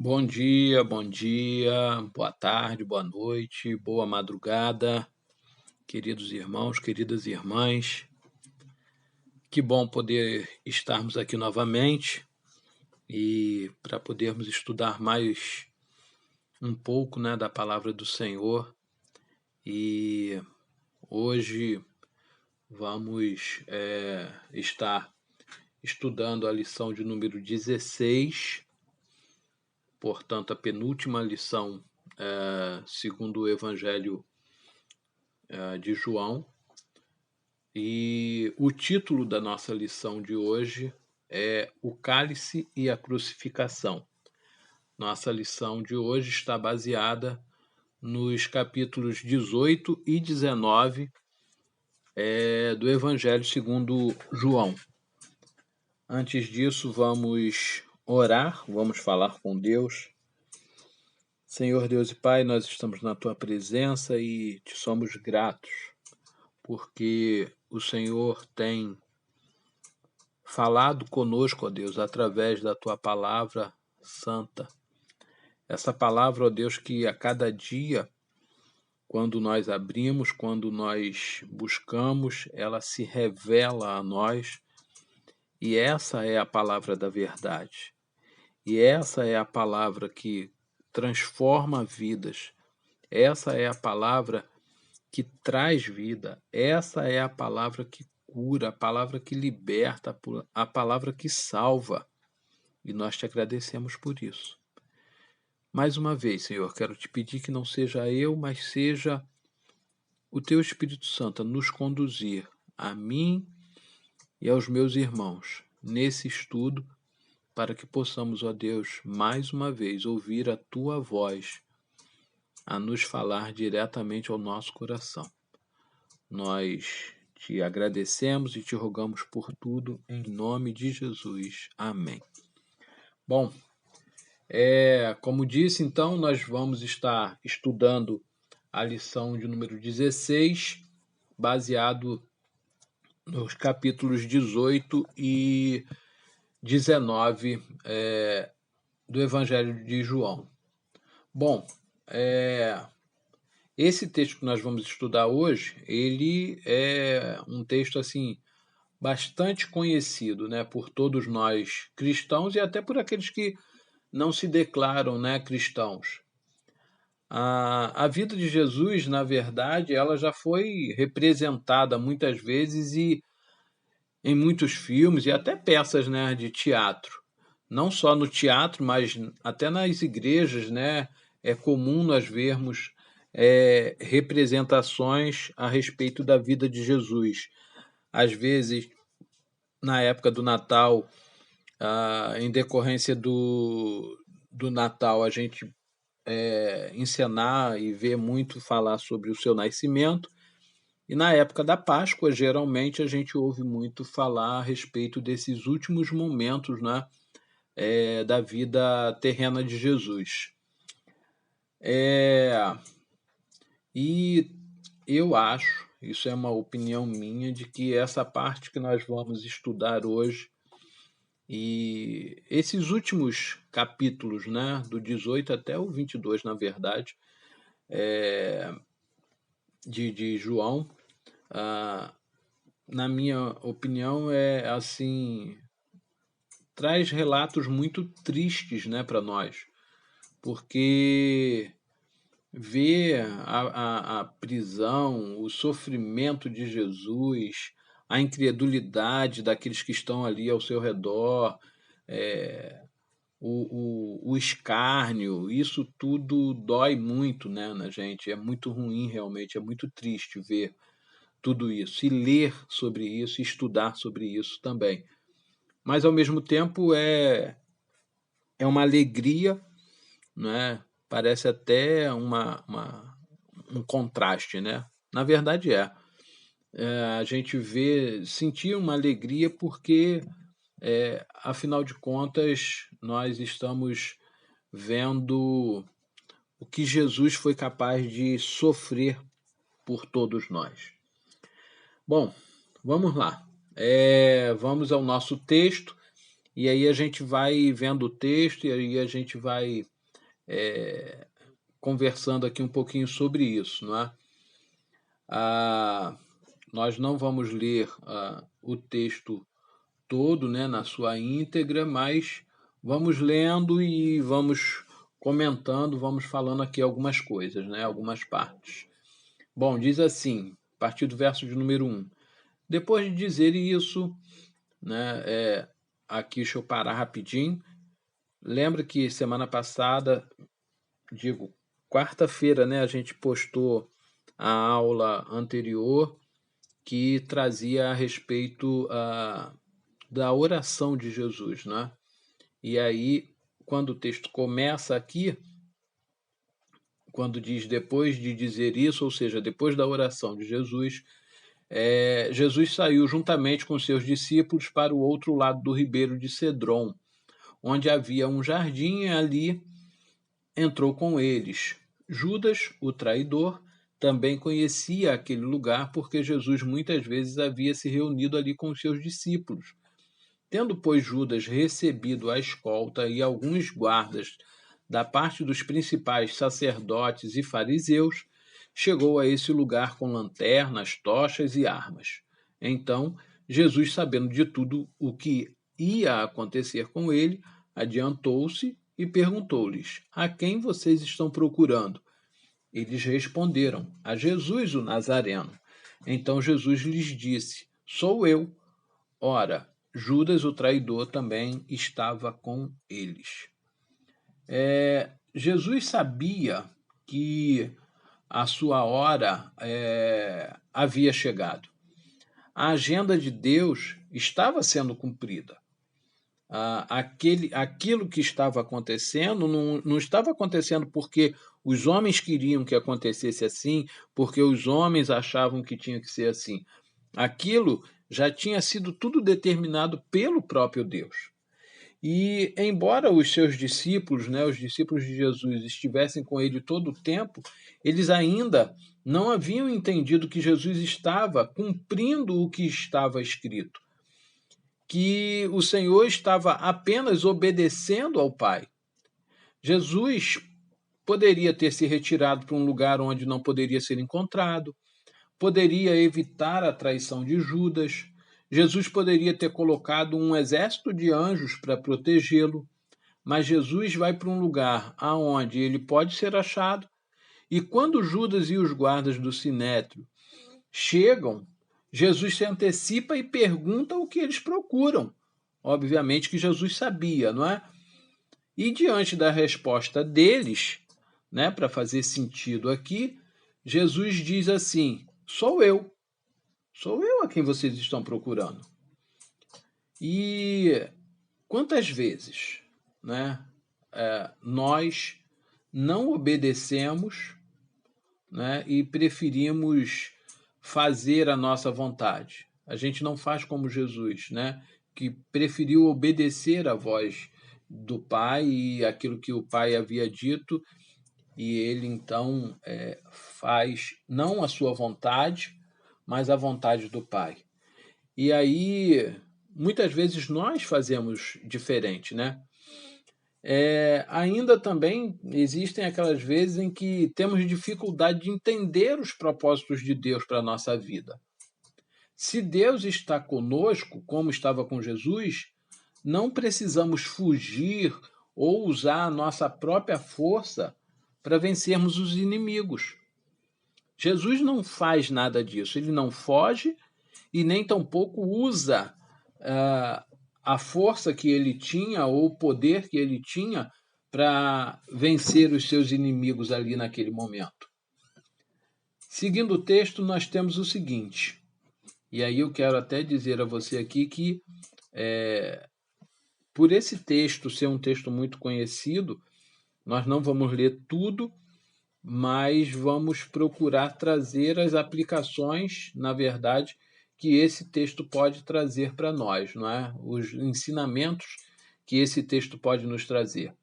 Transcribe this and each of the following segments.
Bom dia, boa tarde, boa noite, boa madrugada, queridos irmãos, queridas irmãs. Que bom poder estarmos aqui novamente e para podermos estudar mais um pouco, né, da palavra do Senhor. E hoje vamos estar estudando a lição de número 16, portanto, a penúltima lição segundo o Evangelho de João. E o título da nossa lição de hoje é O Cálice e a Crucificação. Nossa lição de hoje está baseada nos capítulos 18 e 19 do Evangelho segundo João. Antes disso, vamos orar, vamos falar com Deus. Senhor Deus e Pai, nós estamos na Tua presença e te somos gratos, porque o Senhor tem falado conosco, ó Deus, através da Tua palavra santa. Essa palavra, ó Deus, que a cada dia, quando nós abrimos, quando nós buscamos, ela se revela a nós, e essa é a palavra da verdade. E essa é a palavra que transforma vidas. Essa é a palavra que traz vida. Essa é a palavra que cura, a palavra que liberta, a palavra que salva. E nós te agradecemos por isso. Mais uma vez, Senhor, quero te pedir que não seja eu, mas seja o Teu Espírito Santo a nos conduzir, a mim e aos meus irmãos, nesse estudo, para que possamos, ó Deus, mais uma vez ouvir a Tua voz a nos falar diretamente ao nosso coração. Nós te agradecemos e te rogamos por tudo, em nome de Jesus. Amém. Bom, como disse, então, nós vamos estar estudando a lição de número 16, baseado nos capítulos 18 e 19 do Evangelho de João. Bom, esse texto que nós vamos estudar hoje, ele é um texto assim bastante conhecido, né, por todos nós cristãos e até por aqueles que não se declaram, né, cristãos. A vida de Jesus, na verdade, ela já foi representada muitas vezes e em muitos filmes e até peças, né, de teatro. Não só no teatro, mas até nas igrejas, né, é comum nós vermos representações a respeito da vida de Jesus. Às vezes, na época do Natal, em decorrência do Natal, a gente encenar e ver muito falar sobre o seu nascimento. E na época da Páscoa, geralmente, a gente ouve muito falar a respeito desses últimos momentos, né, da vida terrena de Jesus. E eu acho, isso é uma opinião minha, de que essa parte que nós vamos estudar hoje, e esses últimos capítulos, né, do 18 até o 22, na verdade, de João, na minha opinião, assim, traz relatos muito tristes, né, para nós, porque ver a prisão, o sofrimento de Jesus, a incredulidade daqueles que estão ali ao seu redor, o escárnio, isso tudo dói muito, né, na gente. É muito ruim, realmente, é muito triste ver tudo isso, e ler sobre isso, e estudar sobre isso também. Mas, ao mesmo tempo, é uma alegria, né? Parece até um contraste, né? Na verdade a gente sentir uma alegria porque, afinal de contas, nós estamos vendo o que Jesus foi capaz de sofrer por todos nós. Bom, vamos lá. Vamos ao nosso texto, e aí a gente vai vendo o texto, e aí a gente vai conversando aqui um pouquinho sobre isso, não é? Nós não vamos ler o texto todo, né, na sua íntegra, mas vamos lendo e vamos comentando, vamos falando aqui algumas coisas, né, algumas partes. Bom, diz assim, a partir do verso de número 1. Depois de dizer isso, né, aqui deixa eu parar rapidinho. Lembra que semana passada, quarta-feira, né, a gente postou a aula anterior que trazia a respeito da oração de Jesus, né? E aí, quando o texto começa aqui, quando diz depois de dizer isso, ou seja, depois da oração de Jesus, Jesus saiu juntamente com seus discípulos para o outro lado do ribeiro de Cedron, onde havia um jardim, e ali entrou com eles. Judas, o traidor, também conhecia aquele lugar porque Jesus muitas vezes havia se reunido ali com os seus discípulos. Tendo, pois, Judas recebido a escolta e alguns guardas da parte dos principais sacerdotes e fariseus, chegou a esse lugar com lanternas, tochas e armas. Então, Jesus, sabendo de tudo o que ia acontecer com ele, adiantou-se e perguntou-lhes: a quem vocês estão procurando? Eles responderam: a Jesus, o Nazareno. Então Jesus lhes disse: sou eu. Ora, Judas, o traidor, também estava com eles. Jesus sabia que a sua hora havia chegado. A agenda de Deus estava sendo cumprida. Aquilo que estava acontecendo não estava acontecendo porque os homens queriam que acontecesse assim, porque os homens achavam que tinha que ser assim. Aquilo já tinha sido tudo determinado pelo próprio Deus. E embora os seus discípulos, né, os discípulos de Jesus, estivessem com ele todo o tempo, eles ainda não haviam entendido que Jesus estava cumprindo o que estava escrito, que o Senhor estava apenas obedecendo ao Pai. Jesus poderia ter se retirado para um lugar onde não poderia ser encontrado, poderia evitar a traição de Judas, Jesus poderia ter colocado um exército de anjos para protegê-lo, mas Jesus vai para um lugar aonde ele pode ser achado, e quando Judas e os guardas do Sinédrio chegam, Jesus se antecipa e pergunta o que eles procuram. Obviamente que Jesus sabia, não é? E diante da resposta deles, né, para fazer sentido aqui, Jesus diz assim: sou eu a quem vocês estão procurando. E quantas vezes, né, nós não obedecemos, né, e preferimos fazer a nossa vontade. A gente não faz como Jesus, né, que preferiu obedecer à voz do Pai e aquilo que o Pai havia dito, e ele então faz não a sua vontade, mas a vontade do Pai. E aí, muitas vezes nós fazemos diferente, né? Ainda também existem aquelas vezes em que temos dificuldade de entender os propósitos de Deus para a nossa vida. Se Deus está conosco, como estava com Jesus, não precisamos fugir ou usar a nossa própria força para vencermos os inimigos. Jesus não faz nada disso, ele não foge e nem tampouco usa a força que ele tinha ou o poder que ele tinha para vencer os seus inimigos ali naquele momento. Seguindo o texto, nós temos o seguinte, e aí eu quero até dizer a você aqui que, por esse texto ser um texto muito conhecido, nós não vamos ler tudo, mas vamos procurar trazer as aplicações, na verdade, que esse texto pode trazer para nós, não é? Os ensinamentos que esse texto pode nos trazer.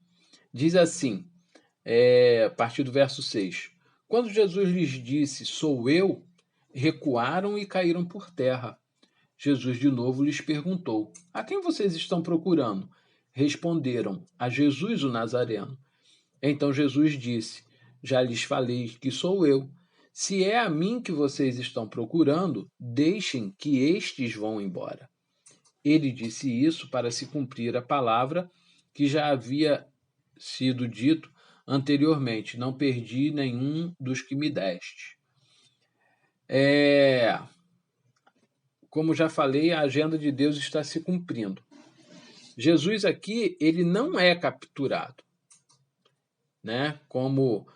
Diz assim, a partir do verso 6, quando Jesus lhes disse, sou eu, recuaram e caíram por terra. Jesus de novo lhes perguntou, a quem vocês estão procurando? Responderam, a Jesus o Nazareno. Então Jesus disse: já lhes falei que sou eu. Se é a mim que vocês estão procurando, deixem que estes vão embora. Ele disse isso para se cumprir a palavra que já havia sido dito anteriormente: não perdi nenhum dos que me deste. Como já falei, a agenda de Deus está se cumprindo. Jesus aqui, ele não é capturado, né? Como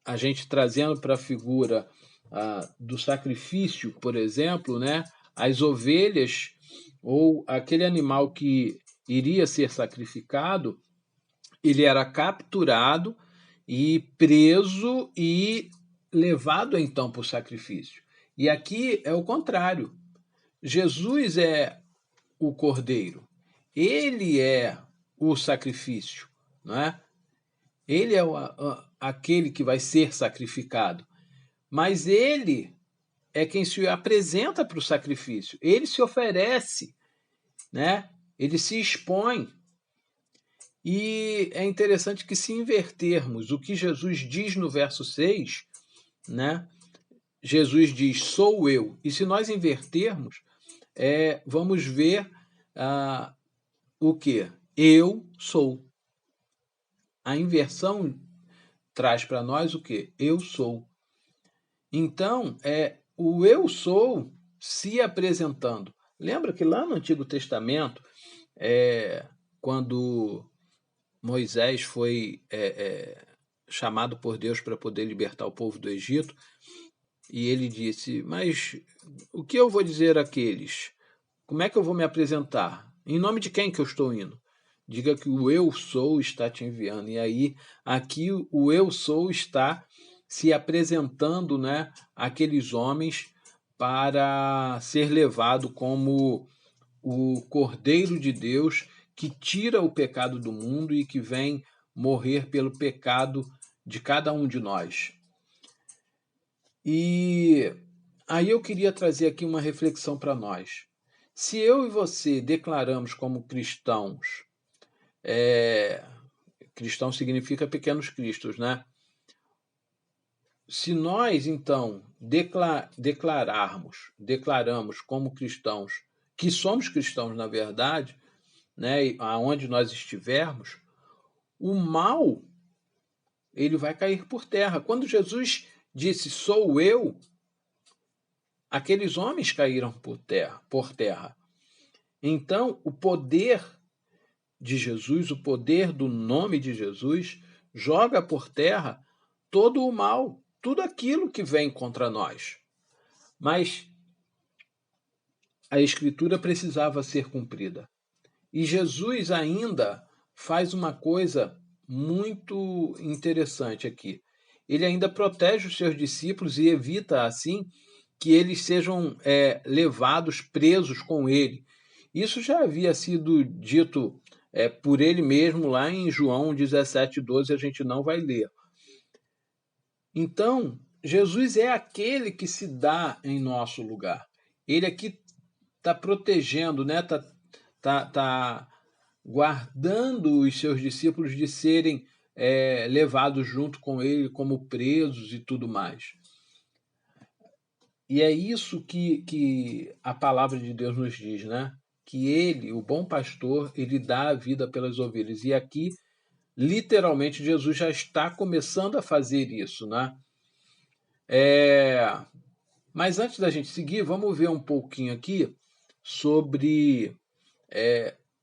a gente trazendo para a figura do sacrifício, por exemplo, né? As ovelhas ou aquele animal que iria ser sacrificado, ele era capturado e preso e levado então para o sacrifício. E aqui é o contrário. Jesus é o cordeiro. Ele é o sacrifício, não é? Ele é aquele que vai ser sacrificado. Mas ele é quem se apresenta para o sacrifício. Ele se oferece, né? Ele se expõe. E é interessante que, se invertermos o que Jesus diz no verso 6, né? Jesus diz, sou eu. E se nós invertermos, vamos ver o que? Eu sou. A inversão traz para nós o que? Eu sou. Então, o eu sou se apresentando. Lembra que lá no Antigo Testamento, quando Moisés foi chamado por Deus para poder libertar o povo do Egito, e ele disse, mas o que eu vou dizer àqueles? Como é que eu vou me apresentar? Em nome de quem que eu estou indo? Diga que o eu sou está te enviando. E aí, aqui o eu sou está se apresentando, né, àqueles homens para ser levado como o Cordeiro de Deus que tira o pecado do mundo e que vem morrer pelo pecado de cada um de nós. E aí eu queria trazer aqui uma reflexão para nós. Se eu e você declaramos como cristãos, cristão significa pequenos cristos, né? Se nós, então, declaramos como cristãos, que somos cristãos na verdade, né, aonde nós estivermos, o mal, ele vai cair por terra. Quando Jesus disse, sou eu, aqueles homens caíram por terra. Então, o poder de Jesus, o poder do nome de Jesus, joga por terra todo o mal, tudo aquilo que vem contra nós. Mas a Escritura precisava ser cumprida. E Jesus ainda faz uma coisa muito interessante aqui. Ele ainda protege os seus discípulos e evita, assim, que eles sejam levados presos com ele. Isso já havia sido dito por ele mesmo lá em João 17:12, a gente não vai ler. Então, Jesus é aquele que se dá em nosso lugar. Ele aqui está protegendo, né? Tá guardando os seus discípulos de serem levados junto com ele como presos e tudo mais. E é isso que a palavra de Deus nos diz, né? Que ele, o bom pastor, ele dá a vida pelas ovelhas. E aqui, literalmente, Jesus já está começando a fazer isso, né? Mas antes da gente seguir, vamos ver um pouquinho aqui sobre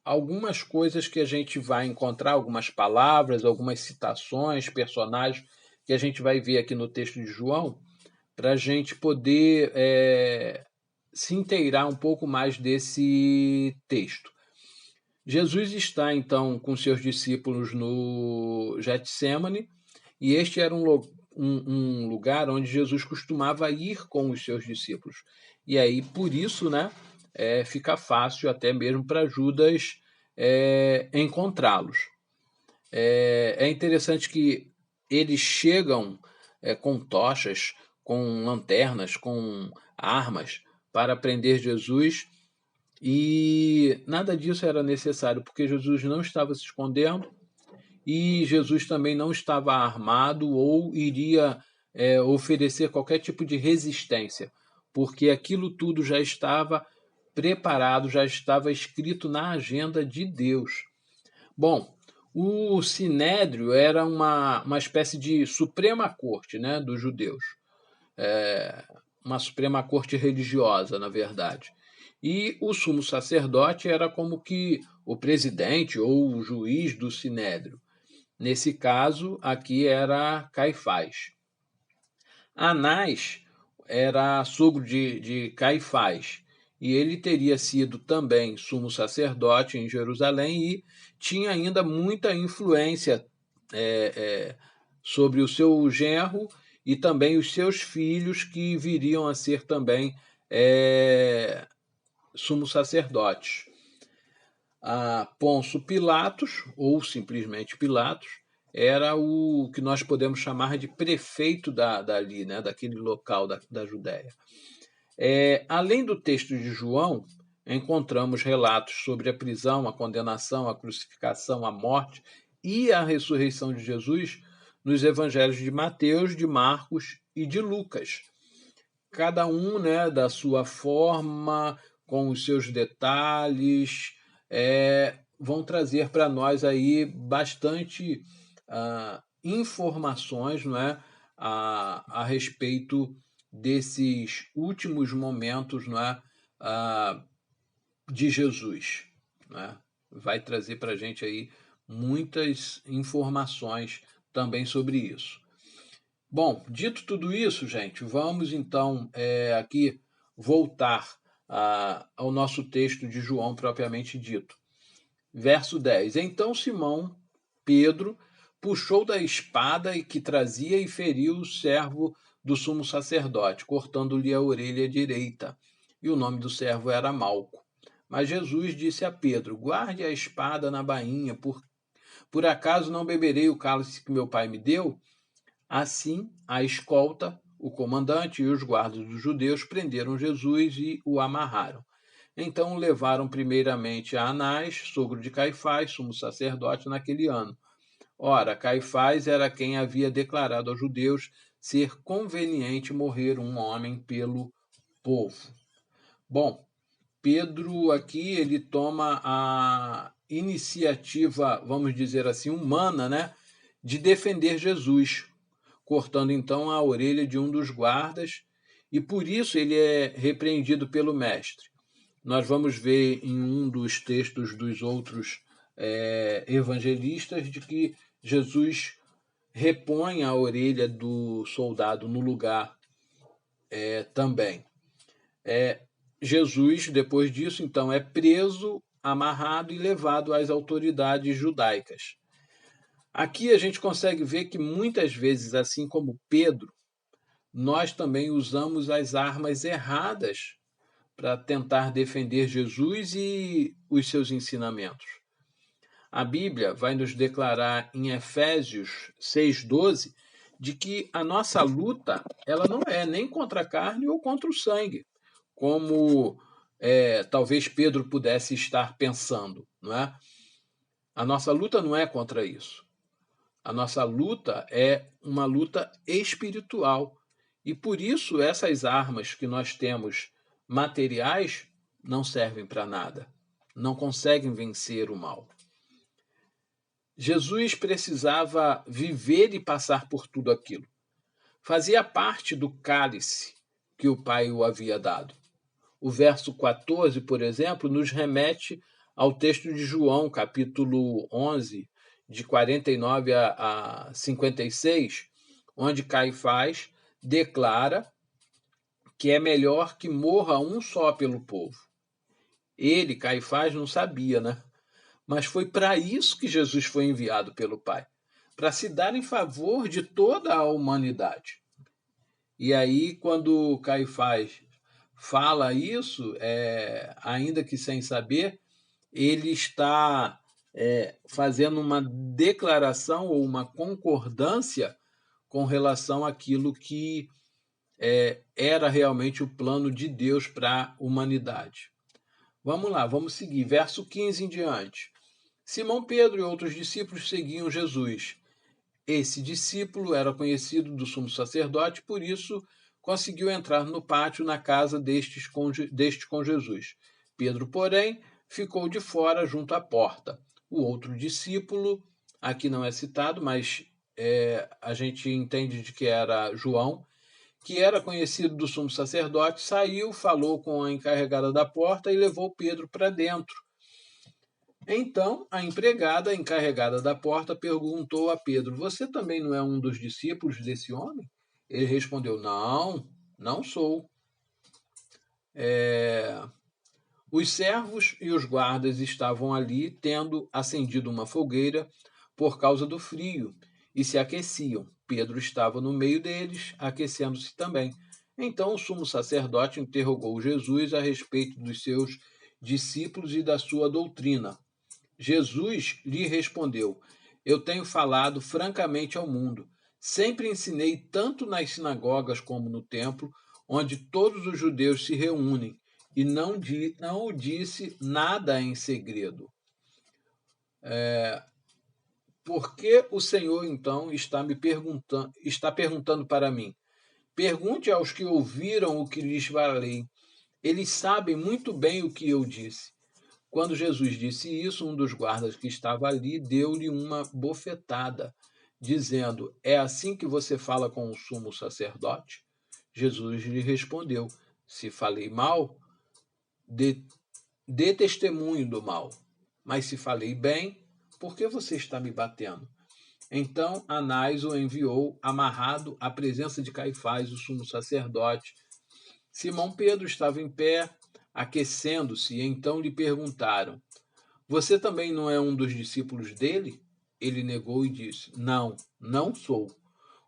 algumas coisas que a gente vai encontrar, algumas palavras, algumas citações, personagens que a gente vai ver aqui no texto de João, para a gente poder se inteirar um pouco mais desse texto. Jesus está, então, com seus discípulos no Getsêmani, e este era um lugar onde Jesus costumava ir com os seus discípulos. E aí, por isso, né, fica fácil até mesmo para Judas encontrá-los. É interessante que eles chegam com tochas, com lanternas, com armas para prender Jesus, e nada disso era necessário, porque Jesus não estava se escondendo, e Jesus também não estava armado ou iria oferecer qualquer tipo de resistência, porque aquilo tudo já estava preparado, já estava escrito na agenda de Deus. Bom, o Sinédrio era uma espécie de Suprema Corte, né, dos judeus. Uma Suprema Corte religiosa, na verdade. E o sumo sacerdote era como que o presidente ou o juiz do Sinédrio. Nesse caso, aqui era Caifás. Anás era sogro de Caifás, e ele teria sido também sumo sacerdote em Jerusalém e tinha ainda muita influência é, é, sobre o seu genro e também os seus filhos, que viriam a ser também sumos sacerdotes. Pôncio Pilatos, ou simplesmente Pilatos, era o que nós podemos chamar de prefeito dali, né, daquele local da Judéia. Além do texto de João, encontramos relatos sobre a prisão, a condenação, a crucificação, a morte e a ressurreição de Jesus nos evangelhos de Mateus, de Marcos e de Lucas. Cada um, né, da sua forma, com os seus detalhes, vão trazer para nós aí bastante informações, não é, a respeito desses últimos momentos, não é, de Jesus. Não é? Vai trazer para a gente aí muitas informações também sobre isso. Bom, dito tudo isso, gente, vamos então aqui voltar ao nosso texto de João propriamente dito. Verso 10. Então Simão Pedro puxou da espada que trazia e feriu o servo do sumo sacerdote, cortando-lhe a orelha direita. E o nome do servo era Malco. Mas Jesus disse a Pedro: guarde a espada na bainha, por acaso não beberei o cálice que meu pai me deu? Assim, a escolta, o comandante e os guardas dos judeus prenderam Jesus e o amarraram. Então o levaram primeiramente a Anás, sogro de Caifás, sumo sacerdote naquele ano. Ora, Caifás era quem havia declarado aos judeus ser conveniente morrer um homem pelo povo. Bom, Pedro aqui ele toma a iniciativa, vamos dizer assim, humana, né, de defender Jesus, cortando então a orelha de um dos guardas, e por isso ele é repreendido pelo mestre. Nós vamos ver em um dos textos dos outros evangelistas de que Jesus repõe a orelha do soldado no lugar também. Jesus, depois disso, então, é preso, amarrado e levado às autoridades judaicas. Aqui a gente consegue ver que muitas vezes, assim como Pedro, nós também usamos as armas erradas para tentar defender Jesus e os seus ensinamentos. A Bíblia vai nos declarar em Efésios 6,12 de que a nossa luta ela não é nem contra a carne ou contra o sangue, como talvez Pedro pudesse estar pensando, não é? A nossa luta não é contra isso. A nossa luta é uma luta espiritual. E por isso essas armas que nós temos materiais não servem para nada. Não conseguem vencer o mal. Jesus precisava viver e passar por tudo aquilo. Fazia parte do cálice que o Pai o havia dado. O verso 14, por exemplo, nos remete ao texto de João, capítulo 11, de 49 a 56, onde Caifás declara que é melhor que morra um só pelo povo. Ele, Caifás, não sabia, né? Mas foi para isso que Jesus foi enviado pelo Pai, para se dar em favor de toda a humanidade. E aí, quando Caifás fala isso, ainda que sem saber, ele está fazendo uma declaração ou uma concordância com relação àquilo que era realmente o plano de Deus para a humanidade. Vamos lá, vamos seguir. Verso 15 em diante. Simão Pedro e outros discípulos seguiam Jesus. Esse discípulo era conhecido do sumo sacerdote, por isso conseguiu entrar no pátio na casa deste com Jesus. Pedro, porém, ficou de fora junto à porta. O outro discípulo, aqui não é citado, mas a gente entende de que era João, que era conhecido do sumo sacerdote, saiu, falou com a encarregada da porta e levou Pedro para dentro. Então, a empregada encarregada da porta perguntou a Pedro: Você também não é um dos discípulos desse homem? Ele respondeu: Não, não sou. Os servos e os guardas estavam ali, tendo acendido uma fogueira por causa do frio, e se aqueciam. Pedro estava no meio deles, aquecendo-se também. Então o sumo sacerdote interrogou Jesus a respeito dos seus discípulos e da sua doutrina. Jesus lhe respondeu: Eu tenho falado francamente ao mundo. Sempre ensinei tanto nas sinagogas como no templo, onde todos os judeus se reúnem, e não disse nada em segredo. Por que o Senhor, então, está perguntando para mim? Pergunte aos que ouviram o que lhes falei. Eles sabem muito bem o que eu disse. Quando Jesus disse isso, um dos guardas que estava ali deu-lhe uma bofetada, dizendo: É assim que você fala com o sumo sacerdote? Jesus lhe respondeu: Se falei mal, dê testemunho do mal. Mas se falei bem, por que você está me batendo? Então Anás o enviou amarrado à presença de Caifás, o sumo sacerdote. Simão Pedro estava em pé, aquecendo-se, e então lhe perguntaram: Você também não é um dos discípulos dele? Ele negou e disse: Não, não sou.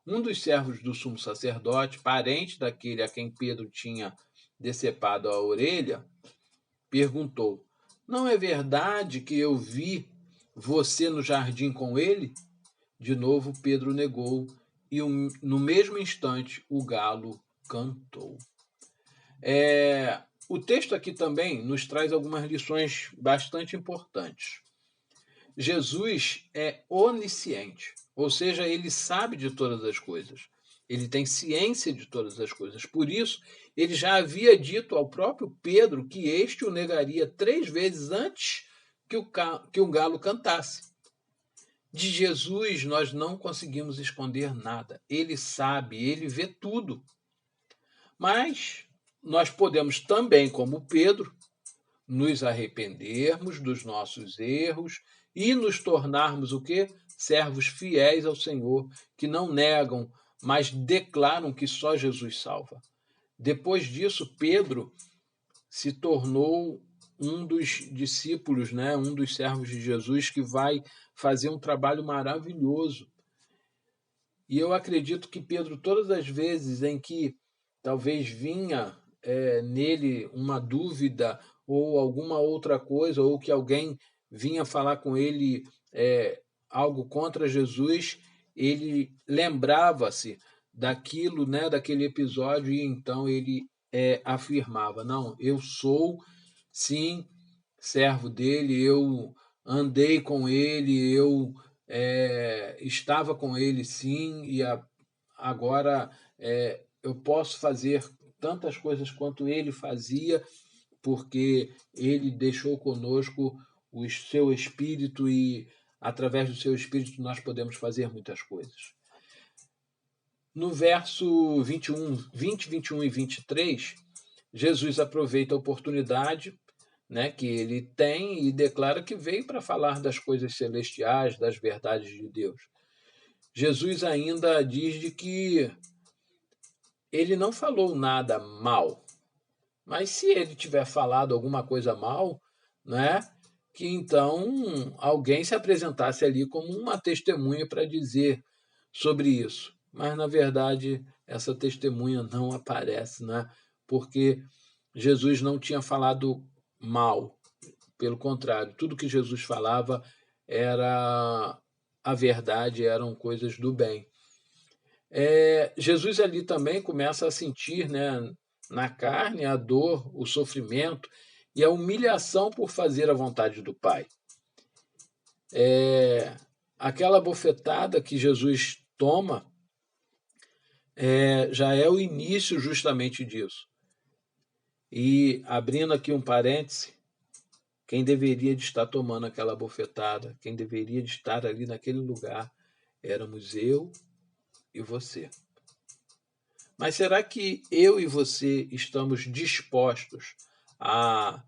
Um dos servos do sumo sacerdote, parente daquele a quem Pedro tinha decepado a orelha, perguntou: Não é verdade que eu vi você no jardim com ele? De novo Pedro negou, e no mesmo instante o galo cantou. O texto aqui também nos traz algumas lições bastante importantes. Jesus é onisciente, ou seja, ele sabe de todas as coisas. Ele tem ciência de todas as coisas. Por isso, ele já havia dito ao próprio Pedro que este o negaria 3 vezes antes que o galo cantasse. De Jesus, nós não conseguimos esconder nada. Ele sabe, ele vê tudo. Mas nós podemos também, como Pedro, nos arrependermos dos nossos erros e nos tornarmos o quê? Servos fiéis ao Senhor, que não negam, mas declaram que só Jesus salva. Depois disso, Pedro se tornou um dos discípulos, né? Um dos servos de Jesus que vai fazer um trabalho maravilhoso. E eu acredito que Pedro, todas as vezes em que talvez vinha nele uma dúvida ou alguma outra coisa, ou que alguém vinha falar com ele algo contra Jesus, ele lembrava-se daquilo, né, daquele episódio, e então ele afirmava: Não, eu sou, sim, servo dele, eu andei com ele, eu estava com ele, sim, e agora eu posso fazer tantas coisas quanto ele fazia, porque ele deixou conosco o seu Espírito e, através do seu Espírito, nós podemos fazer muitas coisas. No verso 20, 21 e 23, Jesus aproveita a oportunidade, né, que ele tem e declara que veio para falar das coisas celestiais, das verdades de Deus. Jesus ainda diz de que ele não falou nada mal, mas se ele tiver falado alguma coisa mal, né, que então alguém se apresentasse ali como uma testemunha para dizer sobre isso. Mas, na verdade, essa testemunha não aparece, né, porque Jesus não tinha falado mal. Pelo contrário, tudo que Jesus falava era a verdade, eram coisas do bem. Jesus ali também começa a sentir, né, na carne a dor, o sofrimento e a humilhação por fazer a vontade do Pai. Aquela bofetada que Jesus toma já é o início justamente disso. E abrindo aqui um parêntese, quem deveria de estar tomando aquela bofetada, quem deveria de estar ali naquele lugar, éramos eu e você. Mas será que eu e você estamos dispostos a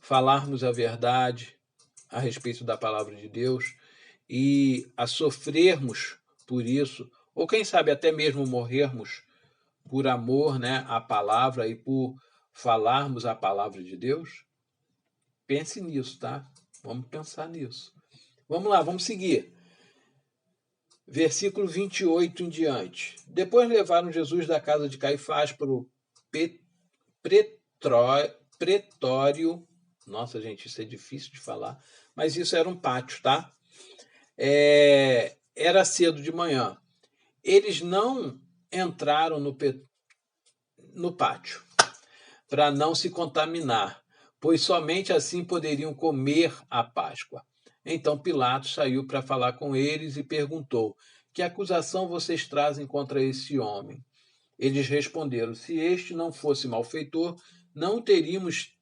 falarmos a verdade a respeito da palavra de Deus e a sofrermos por isso, ou quem sabe até mesmo morrermos por amor, né, à palavra e por falarmos a palavra de Deus? Pense nisso, tá? Vamos pensar nisso. Vamos lá, vamos seguir. Versículo 28 em diante. Depois levaram Jesus da casa de Caifás para o pretório. Nossa, gente, isso é difícil de falar, mas isso era um pátio, tá? Era cedo de manhã. Eles não entraram no pátio para não se contaminar, pois somente assim poderiam comer a Páscoa. Então Pilatos saiu para falar com eles e perguntou: que acusação vocês trazem contra esse homem? Eles responderam: se este não fosse malfeitor, não teríamos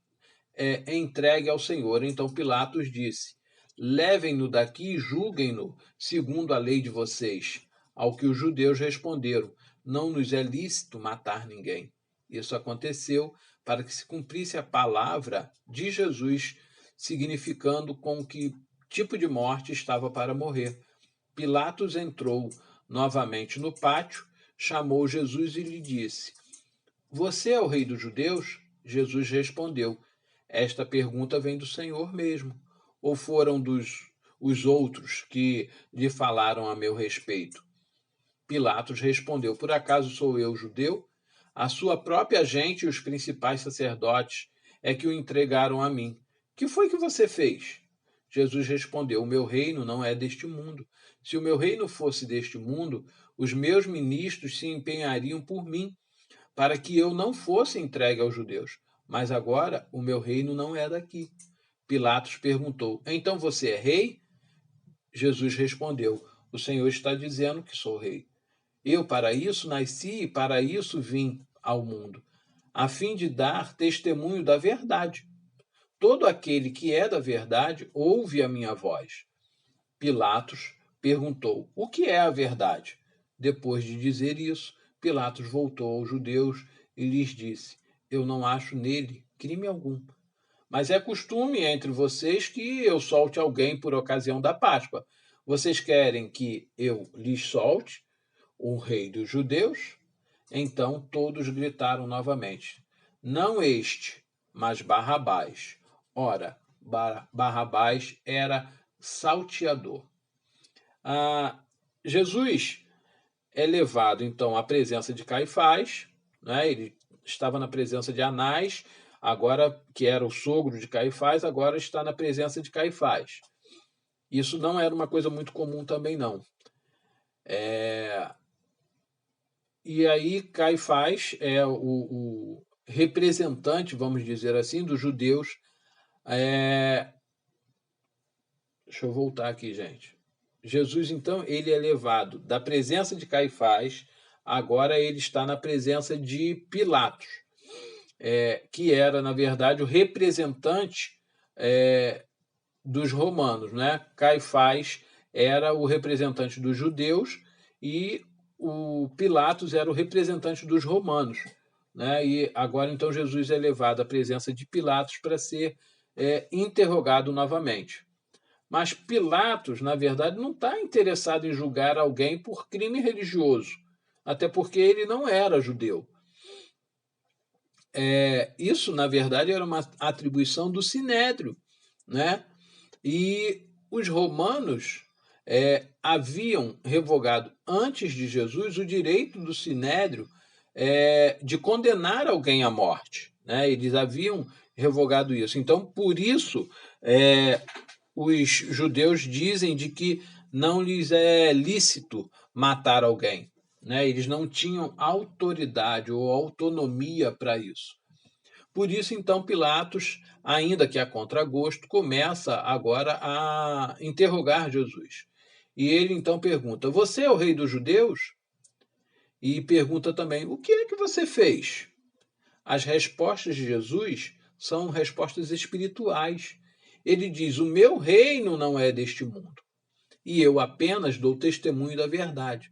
entregue ao Senhor. Então Pilatos disse: levem-no daqui e julguem-no segundo a lei de vocês. Ao que os judeus responderam: não nos é lícito matar ninguém. Isso aconteceu para que se cumprisse a palavra de Jesus, significando com que tipo de morte estava para morrer. Pilatos entrou novamente no pátio, chamou Jesus e lhe disse: você é o rei dos judeus? Jesus respondeu: esta pergunta vem do Senhor mesmo. Ou foram os outros que lhe falaram a meu respeito? Pilatos respondeu: por acaso sou eu judeu? A sua própria gente e os principais sacerdotes é que o entregaram a mim. Que foi que você fez? Jesus respondeu: o meu reino não é deste mundo. Se o meu reino fosse deste mundo, os meus ministros se empenhariam por mim, para que eu não fosse entregue aos judeus. Mas agora o meu reino não é daqui. Pilatos perguntou: então você é rei? Jesus respondeu: o Senhor está dizendo que sou rei. Eu para isso nasci e para isso vim ao mundo, a fim de dar testemunho da verdade. Todo aquele que é da verdade ouve a minha voz. Pilatos perguntou: o que é a verdade? Depois de dizer isso, Pilatos voltou aos judeus e lhes disse: eu não acho nele crime algum. Mas é costume entre vocês que eu solte alguém por ocasião da Páscoa. Vocês querem que eu lhes solte o rei dos judeus? Então todos gritaram novamente: não este, mas Barrabás. Ora, Barrabás era salteador. Jesus é levado então à presença de Caifás, né? Ele estava na presença de Anás, agora que era o sogro de Caifás, agora está na presença de Caifás. Isso não era uma coisa muito comum também, não. E aí Caifás é o representante, vamos dizer assim, dos judeus. Deixa eu voltar aqui, gente. Jesus, então, ele é levado da presença de Caifás, agora ele está na presença de Pilatos, que era, na verdade, o representante dos romanos, né? Caifás era o representante dos judeus e o Pilatos era o representante dos romanos, né? E agora, então, Jesus é levado à presença de Pilatos para ser interrogado novamente. Mas Pilatos, na verdade, não está interessado em julgar alguém por crime religioso, até porque ele não era judeu. Isso, na verdade, era uma atribuição do Sinédrio, né? E os romanos haviam revogado antes de Jesus o direito do Sinédrio de condenar alguém à morte, né? Eles haviam revogado isso. Então, por isso, os judeus dizem de que não lhes é lícito matar alguém, né? Eles não tinham autoridade ou autonomia para isso. Por isso, então, Pilatos, ainda que a contragosto, começa agora a interrogar Jesus. E ele então pergunta: Você é o rei dos judeus? E pergunta também: O que é que você fez? As respostas de Jesus são respostas espirituais. Ele diz: O meu reino não é deste mundo, e eu apenas dou testemunho da verdade.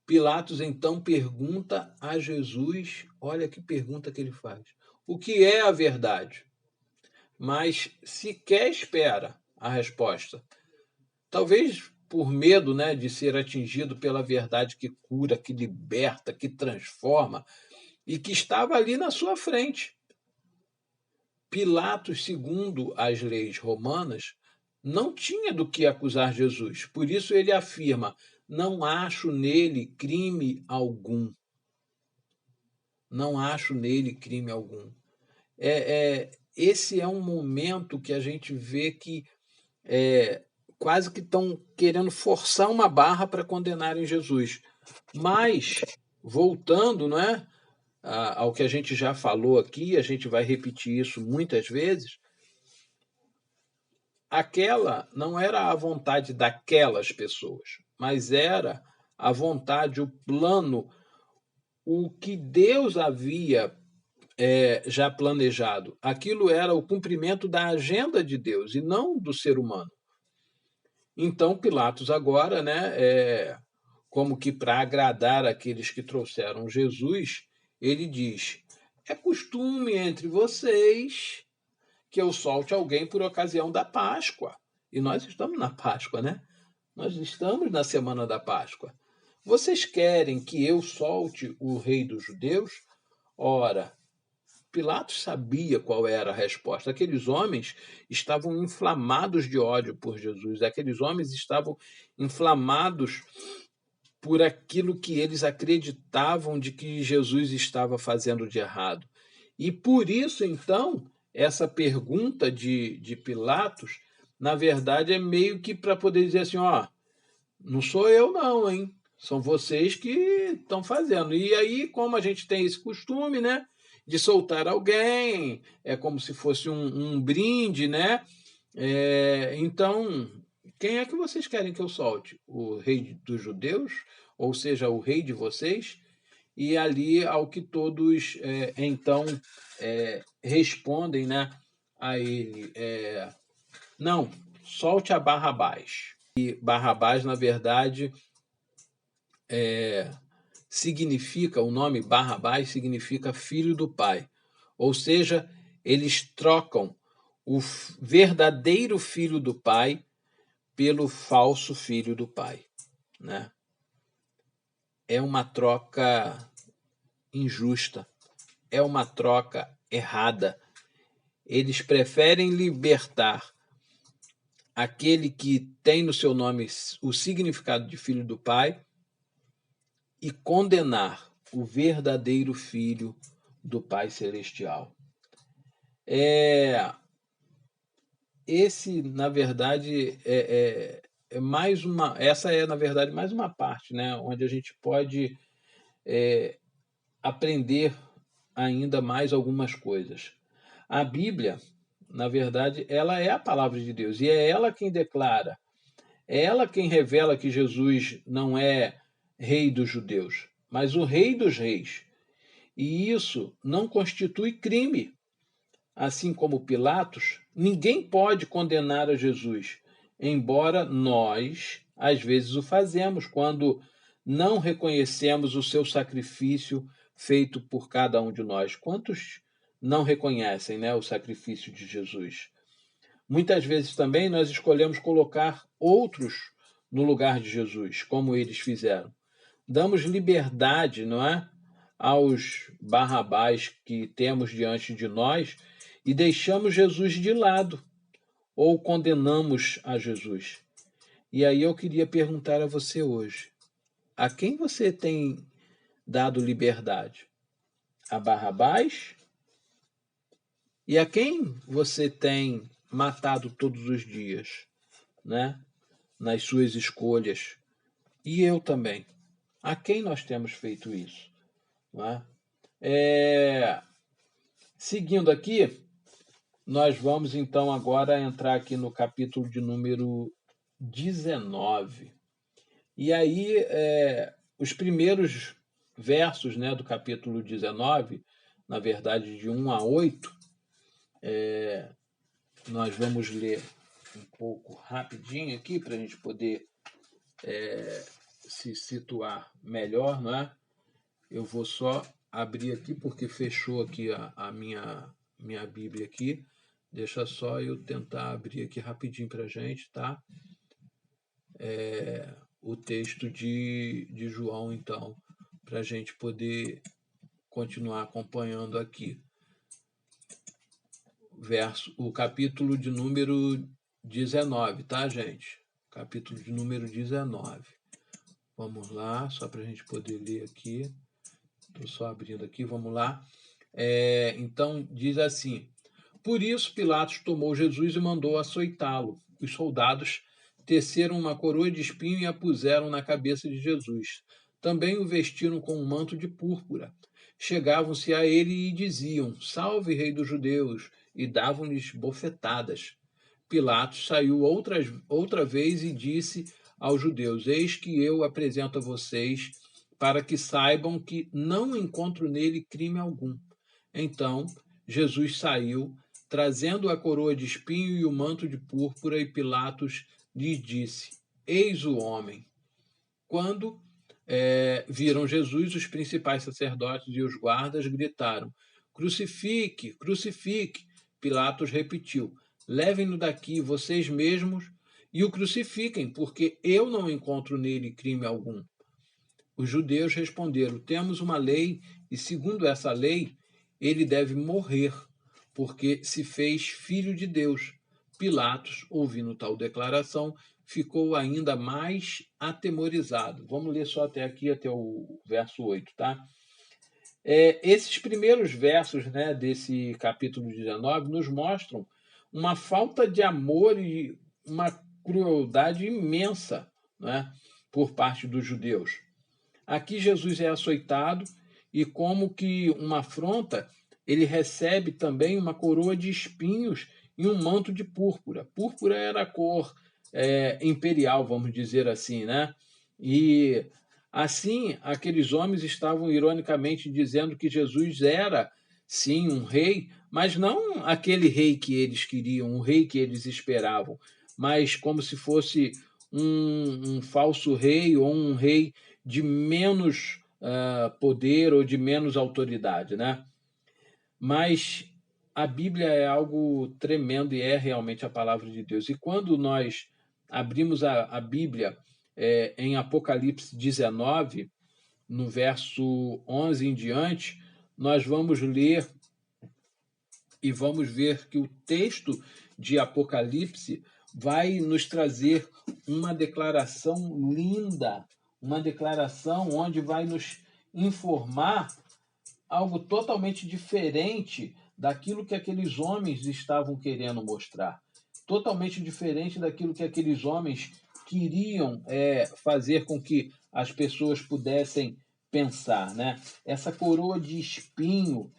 Pilatos então pergunta a Jesus, olha que pergunta que ele faz: O que é a verdade? Mas sequer espera a resposta. Talvez por medo, né, de ser atingido pela verdade que cura, que liberta, que transforma e que estava ali na sua frente. Pilatos, segundo as leis romanas, não tinha do que acusar Jesus. Por isso ele afirma: Não acho nele crime algum. Não acho nele crime algum. Esse é um momento que a gente vê que quase que estão querendo forçar uma barra para condenarem Jesus. Mas, voltando, não é, ao que a gente já falou aqui, a gente vai repetir isso muitas vezes, aquela não era a vontade daquelas pessoas, mas era a vontade, o plano, o que Deus havia já planejado. Aquilo era o cumprimento da agenda de Deus e não do ser humano. Então, Pilatos agora, né, como que para agradar aqueles que trouxeram Jesus, ele diz: É costume entre vocês que eu solte alguém por ocasião da Páscoa. E nós estamos na Páscoa, né? Nós estamos na semana da Páscoa. Vocês querem que eu solte o rei dos judeus? Ora, Pilatos sabia qual era a resposta. Aqueles homens estavam inflamados de ódio por Jesus. Aqueles homens estavam inflamados por aquilo que eles acreditavam de que Jesus estava fazendo de errado. E por isso, então, essa pergunta de Pilatos, na verdade, é meio que para poder dizer assim: ó, não sou eu, não, hein? São vocês que estão fazendo. E aí, como a gente tem esse costume, né? De soltar alguém, é como se fosse um brinde, né? Então, quem é que vocês querem que eu solte? O rei dos judeus? Ou seja, o rei de vocês? E ali, ao que todos, então, respondem, né? A ele: Não, solte a Barrabás. E Barrabás, na verdade, significa, o nome Barrabás significa filho do pai. Ou seja, eles trocam o verdadeiro filho do pai pelo falso filho do pai, né? É uma troca injusta, é uma troca errada. Eles preferem libertar aquele que tem no seu nome o significado de filho do pai e condenar o verdadeiro filho do Pai Celestial. Esse, na verdade, mais uma. Essa é, na verdade, mais uma parte, né, onde a gente pode aprender ainda mais algumas coisas. A Bíblia, na verdade, ela é a palavra de Deus e é ela quem declara, é ela quem revela que Jesus não é rei dos judeus, mas o rei dos reis. E isso não constitui crime. Assim como Pilatos, ninguém pode condenar a Jesus, embora nós, às vezes, o fazemos quando não reconhecemos o seu sacrifício feito por cada um de nós. Quantos não reconhecem, né, o sacrifício de Jesus? Muitas vezes também nós escolhemos colocar outros no lugar de Jesus, como eles fizeram. Damos liberdade, não é, aos Barrabás que temos diante de nós e deixamos Jesus de lado ou condenamos a Jesus. E aí eu queria perguntar a você hoje: a quem você tem dado liberdade? A Barrabás? E a quem você tem matado todos os dias, né? Nas suas escolhas? E eu também. A quem nós temos feito isso? Não é? Seguindo aqui, nós vamos então agora entrar aqui no capítulo de número 19. E aí, os primeiros versos, né, do capítulo 19, na verdade de 1 a 8, nós vamos ler um pouco rapidinho aqui para a gente poder se situar melhor, não é? Eu vou só abrir aqui porque fechou aqui a minha Bíblia aqui. Deixa só eu tentar abrir aqui rapidinho para a gente, tá? O texto de João, então, para a gente poder continuar acompanhando aqui. O capítulo de número 19, tá, gente? Capítulo de número 19. Vamos lá, só para a gente poder ler aqui. Estou só abrindo aqui, vamos lá. Então, diz assim: Por isso Pilatos tomou Jesus e mandou açoitá-lo. Os soldados teceram uma coroa de espinho e a puseram na cabeça de Jesus. Também o vestiram com um manto de púrpura. Chegavam-se a ele e diziam: Salve, Rei dos Judeus! E davam-lhes bofetadas. Pilatos saiu outra vez e disse aos judeus: Eis que eu apresento a vocês para que saibam que não encontro nele crime algum. Então Jesus saiu, trazendo a coroa de espinho e o manto de púrpura, e Pilatos lhes disse: Eis o homem. Quando viram Jesus, os principais sacerdotes e os guardas gritaram: Crucifique, crucifique! Pilatos repetiu: Levem-no daqui, vocês mesmos, e o crucifiquem, porque eu não encontro nele crime algum. Os judeus responderam: Temos uma lei, e segundo essa lei, ele deve morrer, porque se fez filho de Deus. Pilatos, ouvindo tal declaração, ficou ainda mais atemorizado. Vamos ler só até aqui, até o verso 8, tá? Esses primeiros versos, né, desse capítulo 19 nos mostram uma falta de amor e uma crueldade imensa, né, por parte dos judeus. Aqui Jesus é açoitado e, como que uma afronta, ele recebe também uma coroa de espinhos e um manto de púrpura. Púrpura era a cor imperial, vamos dizer assim, né? E assim, aqueles homens estavam ironicamente dizendo que Jesus era, sim, um rei, mas não aquele rei que eles queriam, um rei que eles esperavam, mas como se fosse um falso rei ou um rei de menos poder ou de menos autoridade, né? Mas a Bíblia é algo tremendo e é realmente a palavra de Deus. E quando nós abrimos a Bíblia em Apocalipse 19, no verso 11 em diante, nós vamos ler e vamos ver que o texto de Apocalipse vai nos trazer uma declaração linda, uma declaração onde vai nos informar algo totalmente diferente daquilo que aqueles homens estavam querendo mostrar, totalmente diferente daquilo que aqueles homens queriam fazer com que as pessoas pudessem pensar, né? Essa coroa de espinho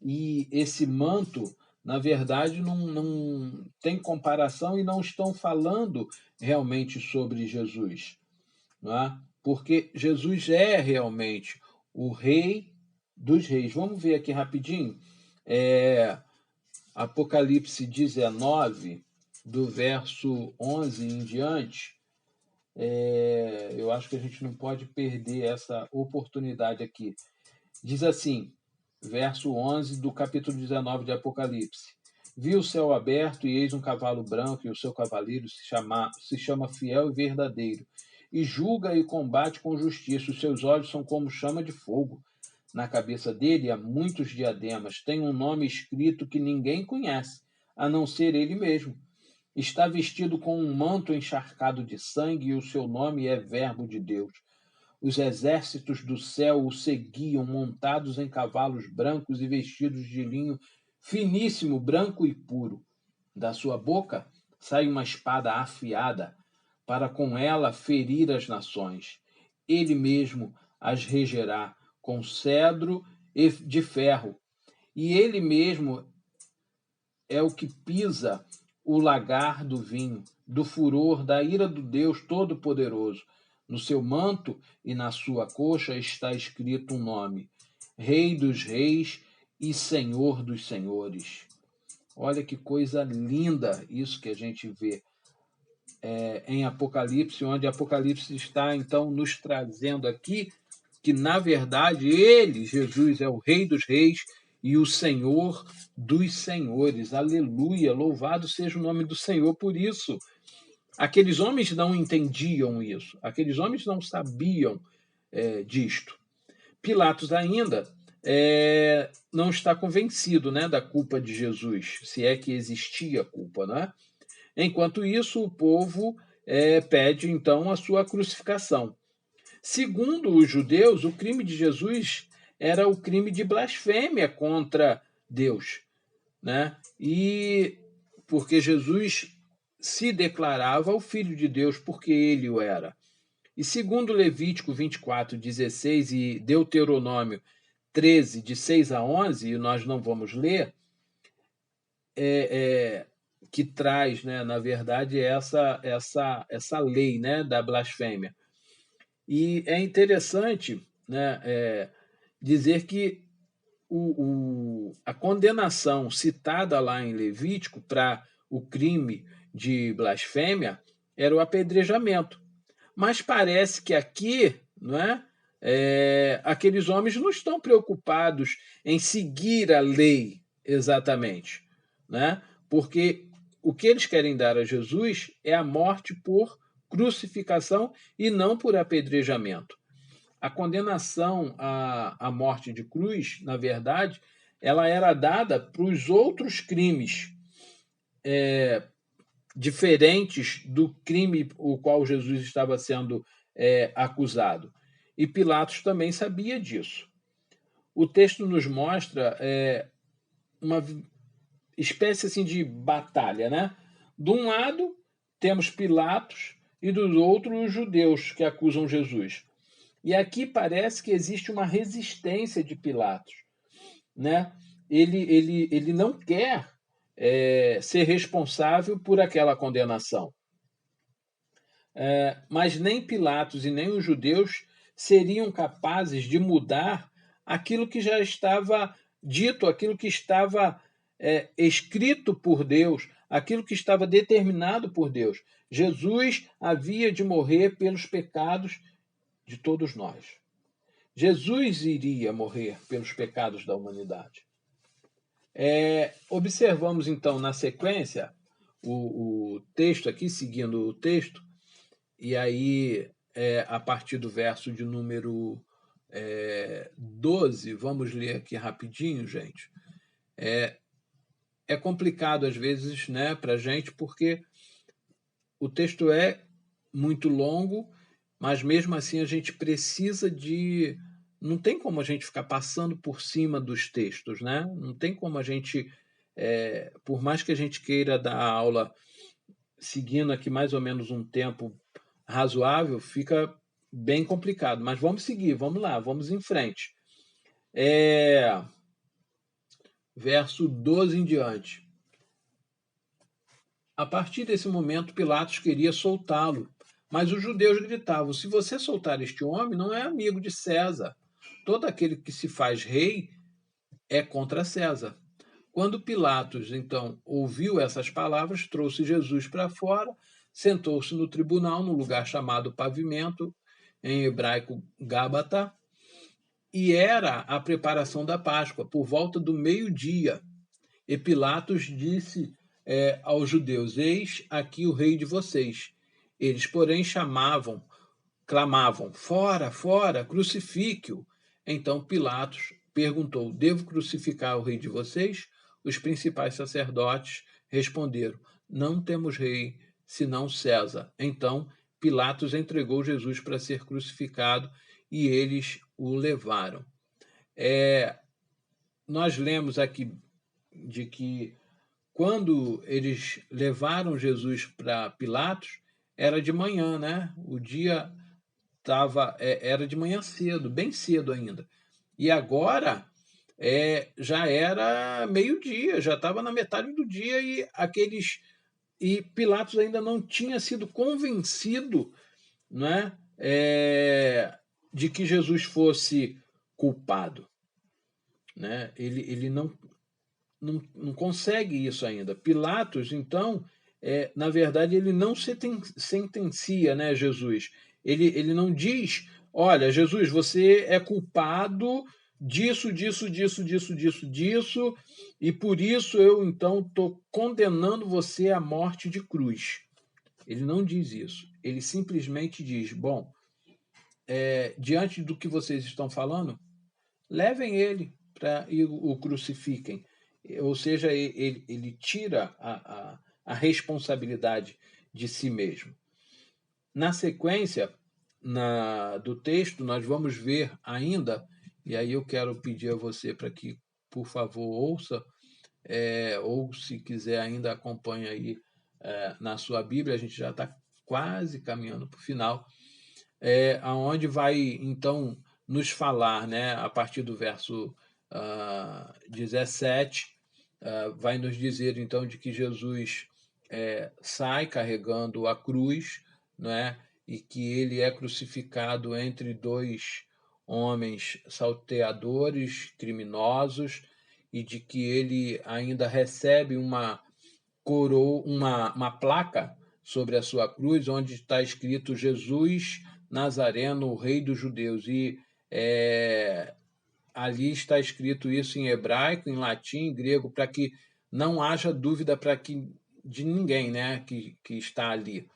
e esse manto, na verdade, não tem comparação e não estão falando realmente sobre Jesus, não é? Porque Jesus é realmente o Rei dos Reis. Vamos ver aqui rapidinho. Apocalipse 19, do verso 11 em diante. Eu acho que a gente não pode perder essa oportunidade aqui. Diz assim, verso 11 do capítulo 19 de Apocalipse. Vi o céu aberto e eis um cavalo branco, e o seu cavaleiro se chama Fiel e Verdadeiro, e julga e combate com justiça. Os seus olhos são como chama de fogo. Na cabeça dele há muitos diademas. Tem um nome escrito que ninguém conhece, a não ser ele mesmo. Está vestido com um manto encharcado de sangue, e o seu nome é Verbo de Deus. Os exércitos do céu o seguiam, montados em cavalos brancos e vestidos de linho finíssimo, branco e puro. Da sua boca sai uma espada afiada, para com ela ferir as nações. Ele mesmo as regerá com cedro de ferro, e ele mesmo é o que pisa o lagar do vinho, do furor, da ira do Deus Todo-Poderoso. No seu manto e na sua coxa está escrito um nome: Rei dos Reis e Senhor dos Senhores. Olha que coisa linda isso que a gente vê em Apocalipse, onde Apocalipse está, então, nos trazendo aqui que, na verdade, ele, Jesus, é o Rei dos Reis e o Senhor dos Senhores. Aleluia! Louvado seja o nome do Senhor por isso. Aqueles homens não entendiam isso, aqueles homens não sabiam disto. Pilatos ainda não está convencido, né, da culpa de Jesus, se é que existia culpa, né? Enquanto isso, o povo pede, então, a sua crucificação. Segundo os judeus, o crime de Jesus era o crime de blasfêmia contra Deus, né? E porque Jesus se declarava o Filho de Deus porque ele o era. E segundo Levítico 24:16 e Deuteronômio 13, de 6 a 11, e nós não vamos ler, que traz, né, na verdade, essa lei, né, da blasfêmia. E é interessante, né, dizer que a condenação citada lá em Levítico para o crime de blasfêmia era o apedrejamento. Mas parece que aqui, não aqueles homens não estão preocupados em seguir a lei exatamente, né? Porque o que eles querem dar a Jesus é a morte por crucificação e não por apedrejamento. A condenação à morte de cruz, na verdade, ela era dada para os outros crimes diferentes do crime o qual Jesus estava sendo acusado. E Pilatos também sabia disso. O texto nos mostra uma espécie assim de batalha, né? De um lado temos Pilatos e do outro os judeus que acusam Jesus. E aqui parece que existe uma resistência de Pilatos, né? Ele não quer ser responsável por aquela condenação. Mas nem Pilatos e nem os judeus seriam capazes de mudar aquilo que já estava dito, aquilo que estava escrito por Deus, aquilo que estava determinado por Deus. Jesus havia de morrer pelos pecados de todos nós. Jesus iria morrer pelos pecados da humanidade. Observamos, então, na sequência, o texto aqui, seguindo o texto, e aí, a partir do verso de número 12, vamos ler aqui rapidinho, gente. É complicado, às vezes, né, para a gente, porque o texto é muito longo, mas mesmo assim a gente precisa de. Não tem como a gente ficar passando por cima dos textos, né? Não tem como a gente, por mais que a gente queira dar aula seguindo aqui mais ou menos um tempo razoável, fica bem complicado. Mas vamos seguir, vamos lá, vamos em frente. Verso 12 em diante. A partir desse momento, Pilatos queria soltá-lo, mas os judeus gritavam: se você soltar este homem, não é amigo de César. Todo aquele que se faz rei é contra César. Quando Pilatos, então, ouviu essas palavras, trouxe Jesus para fora, sentou-se no tribunal, no lugar chamado Pavimento, em hebraico Gábata, e era a preparação da Páscoa, por volta do meio-dia. E Pilatos disse aos judeus: eis aqui o rei de vocês. Eles, porém, clamavam: fora, fora, crucifique-o. Então Pilatos perguntou: devo crucificar o rei de vocês? Os principais sacerdotes responderam: não temos rei senão César. Então Pilatos entregou Jesus para ser crucificado e eles o levaram. Nós lemos aqui de que quando eles levaram Jesus para Pilatos, era de manhã, né? O dia era de manhã cedo, bem cedo ainda. E agora já era meio-dia, já estava na metade do dia e Pilatos ainda não tinha sido convencido, né, de que Jesus fosse culpado, né? Ele não consegue isso ainda. Pilatos, então, na verdade, ele não sentencia, né, Jesus. Ele não diz, olha, Jesus, você é culpado disso, disso, disso, disso, disso, disso, e por isso eu, então, estou condenando você à morte de cruz. Ele não diz isso. Ele simplesmente diz, bom, diante do que vocês estão falando, levem ele e o crucifiquem. Ou seja, ele tira a responsabilidade de si mesmo. Na sequência do texto, nós vamos ver ainda, e aí eu quero pedir a você para que, por favor, ouça, ou se quiser ainda acompanhe aí na sua Bíblia, a gente já está quase caminhando para o final, aonde vai então nos falar, né, a partir do verso 17, vai nos dizer então de que Jesus sai carregando a cruz, né, e que ele é crucificado entre dois homens salteadores, criminosos, e de que ele ainda recebe uma coroa, uma placa sobre a sua cruz, onde está escrito Jesus Nazareno, o Rei dos Judeus. E ali está escrito isso em hebraico, em latim, em grego, para que não haja dúvida de ninguém, né, que está ali.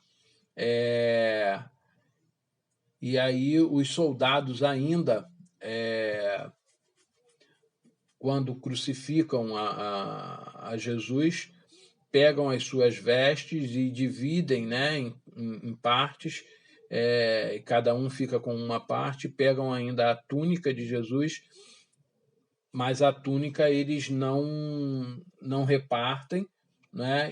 E aí os soldados ainda, quando crucificam a Jesus, pegam as suas vestes e dividem, né, em partes, e cada um fica com uma parte, pegam ainda a túnica de Jesus, mas a túnica eles não repartem, né,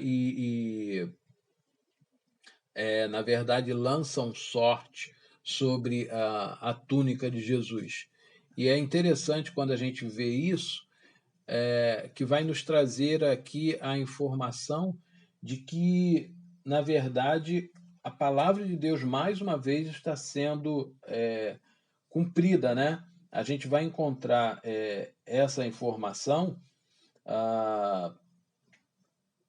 na verdade lançam sorte sobre a túnica de Jesus. E é interessante quando a gente vê isso, que vai nos trazer aqui a informação de que, na verdade, a palavra de Deus, mais uma vez, está sendo cumprida, né? A gente vai encontrar essa informação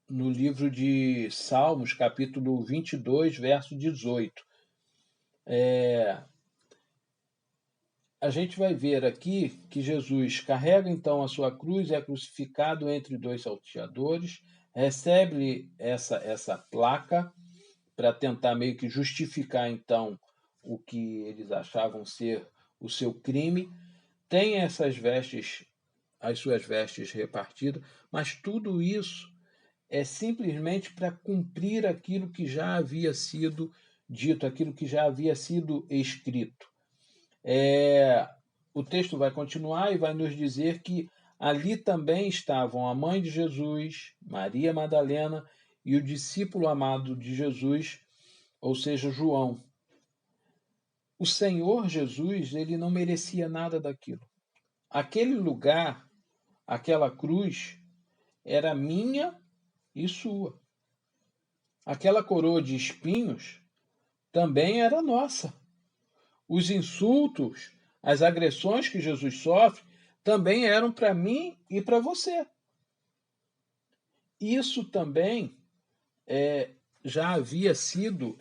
no livro de Salmos, capítulo 22, verso 18. A gente vai ver aqui que Jesus carrega então a sua cruz, é crucificado entre dois salteadores, recebe essa placa para tentar meio que justificar então o que eles achavam ser o seu crime, tem essas vestes, as suas vestes repartidas, mas tudo isso é simplesmente para cumprir aquilo que já havia sido dito, aquilo que já havia sido escrito. O texto vai continuar e vai nos dizer que ali também estavam a mãe de Jesus, Maria Madalena e o discípulo amado de Jesus, ou seja, João. O Senhor Jesus, ele não merecia nada daquilo. Aquele lugar, aquela cruz, era minha e sua. Aquela coroa de espinhos também era nossa. Os insultos, as agressões que Jesus sofre também eram para mim e para você. Isso também já havia sido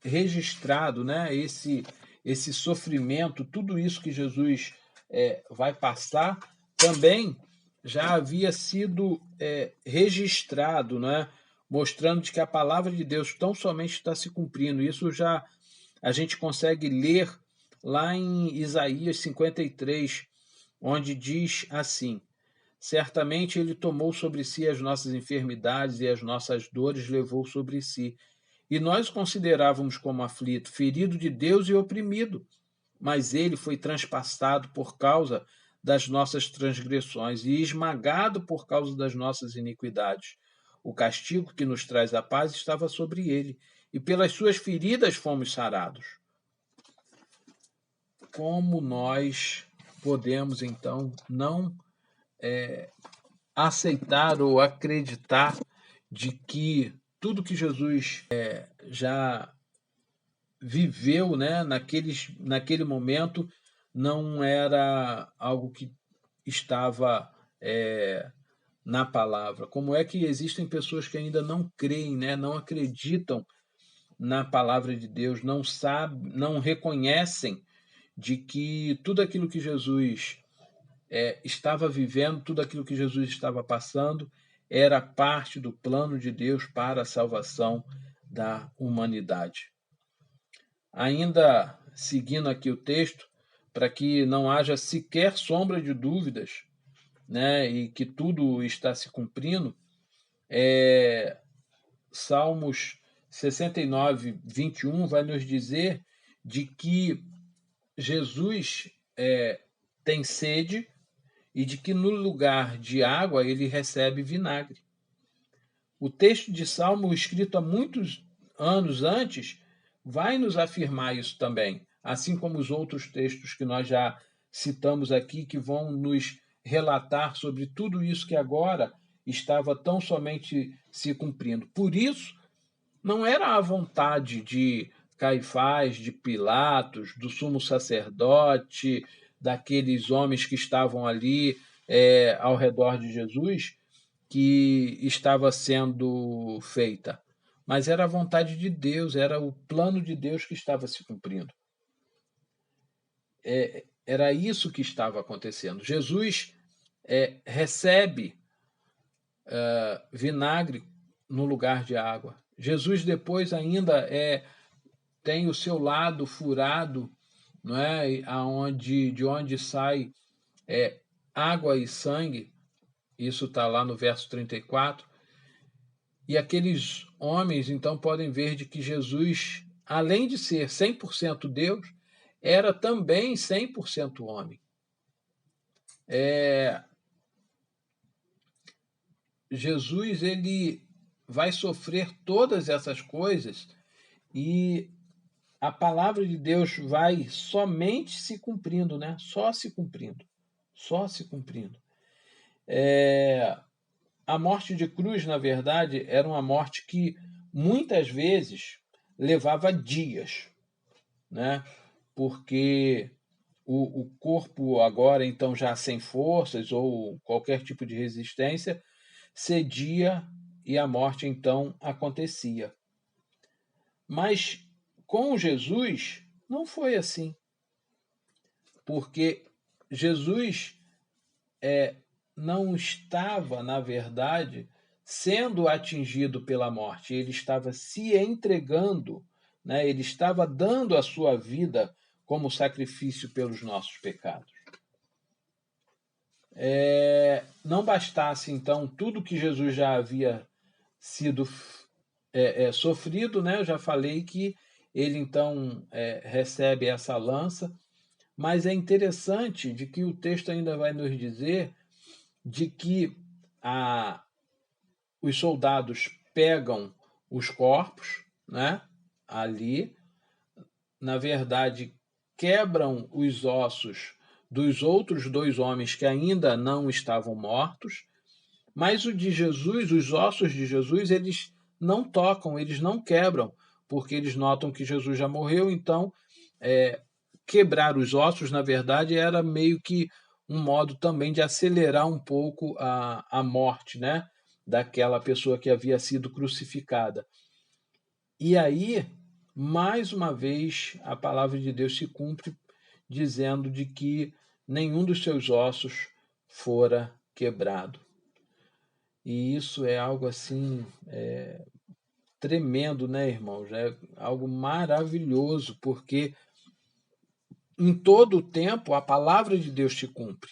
registrado, né? Esse sofrimento, tudo isso que Jesus vai passar, também já havia sido registrado, né? Mostrando que a palavra de Deus tão somente está se cumprindo. Isso já a gente consegue ler lá em Isaías 53, onde diz assim: certamente ele tomou sobre si as nossas enfermidades e as nossas dores levou sobre si. E nós o considerávamos como aflito, ferido de Deus e oprimido. Mas ele foi transpassado por causa das nossas transgressões e esmagado por causa das nossas iniquidades. O castigo que nos traz a paz estava sobre ele, e pelas suas feridas fomos sarados. Como nós podemos, então, não aceitar ou acreditar de que tudo que Jesus já viveu, né, naquele momento, não era algo que estava na palavra. Como é que existem pessoas que ainda não creem, né, não acreditam na palavra de Deus, não sabem, não reconhecem de que tudo aquilo que Jesus estava vivendo, tudo aquilo que Jesus estava passando, era parte do plano de Deus para a salvação da humanidade. Ainda seguindo aqui o texto, para que não haja sequer sombra de dúvidas, né, e que tudo está se cumprindo, Salmos 69, 21 vai nos dizer de que Jesus tem sede e de que no lugar de água ele recebe vinagre. O texto de Salmo, escrito há muitos anos antes, vai nos afirmar isso também, assim como os outros textos que nós já citamos aqui, que vão nos relatar sobre tudo isso que agora estava tão somente se cumprindo. Por isso, não era a vontade de Caifás, de Pilatos, do sumo sacerdote, daqueles homens que estavam ali ao redor de Jesus, que estava sendo feita, mas era a vontade de Deus, era o plano de Deus que estava se cumprindo. Era isso que estava acontecendo. Jesus recebe vinagre no lugar de água. Jesus depois ainda tem o seu lado furado, não é? De onde sai água e sangue. Isso está lá no verso 34. E aqueles homens, então, podem ver de que Jesus, além de ser 100% Deus, era também 100% homem. Jesus, ele vai sofrer todas essas coisas e a palavra de Deus vai somente se cumprindo, né? Só se cumprindo. Só se cumprindo. A morte de cruz, na verdade, era uma morte que muitas vezes levava dias, né? Porque o corpo agora, então, já sem forças ou qualquer tipo de resistência, cedia e a morte, então, acontecia. Mas com Jesus não foi assim, porque Jesus não estava, na verdade, sendo atingido pela morte, ele estava se entregando, né? Ele estava dando a sua vida como sacrifício pelos nossos pecados. Não bastasse, então, tudo que Jesus já havia sido sofrido, né? Eu já falei que ele, então, recebe essa lança, mas é interessante de que o texto ainda vai nos dizer de que os soldados pegam os corpos, né, ali, na verdade, quebram os ossos dos outros dois homens que ainda não estavam mortos, mas o de Jesus, os ossos de Jesus, eles não tocam, eles não quebram, porque eles notam que Jesus já morreu, então quebrar os ossos, na verdade, era meio que um modo também de acelerar um pouco a morte, né, daquela pessoa que havia sido crucificada. E aí, mais uma vez, a palavra de Deus se cumpre, dizendo de que nenhum dos seus ossos fora quebrado. E isso é algo assim tremendo, né, irmãos? É algo maravilhoso, porque em todo o tempo a palavra de Deus se cumpre.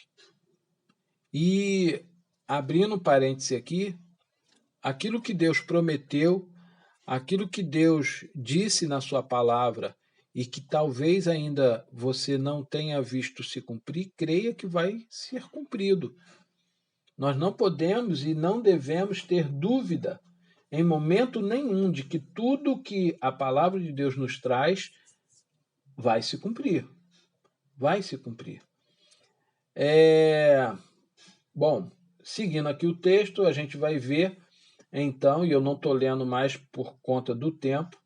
E, abrindo um parêntese aqui, aquilo que Deus prometeu, aquilo que Deus disse na sua palavra e que talvez ainda você não tenha visto se cumprir, creia que vai ser cumprido. Nós não podemos e não devemos ter dúvida em momento nenhum de que tudo que a palavra de Deus nos traz vai se cumprir. Vai se cumprir. Bom, seguindo aqui o texto, a gente vai ver, então, e eu não estou lendo mais por conta do tempo,